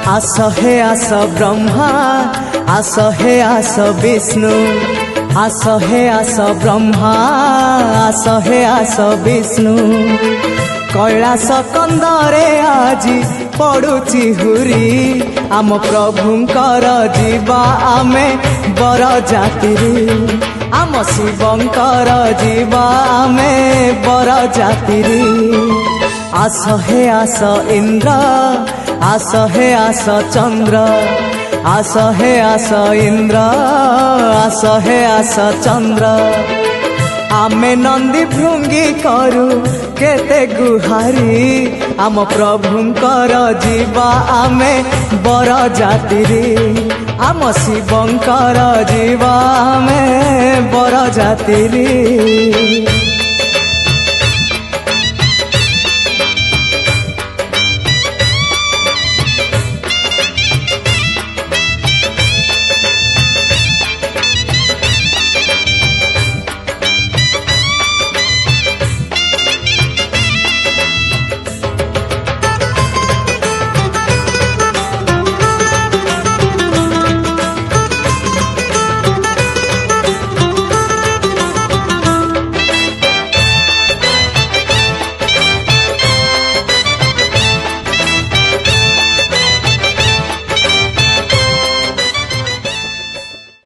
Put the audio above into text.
आस हे आस ब्रह्मा आस हे आस विष्णु आस हे आस ब्रह्मा आस हे आस विष्णु कैलास कंदरे आजी पड़ुची हुरी आम प्रभुंकर जीवा आमे बर जातिरी आम शिवंकर जीवा आमे बर जातिरी आस हे आस इंद्र आस हे आस चंद्र आस हे आस इंद्र आस हे आस चंद्र आमे नंदी भृंगी करू केते गुहारी आम प्रभुंकर जीवा आमे बर जातिरी आम शिवंकर जीवा आमे बर जातिरी।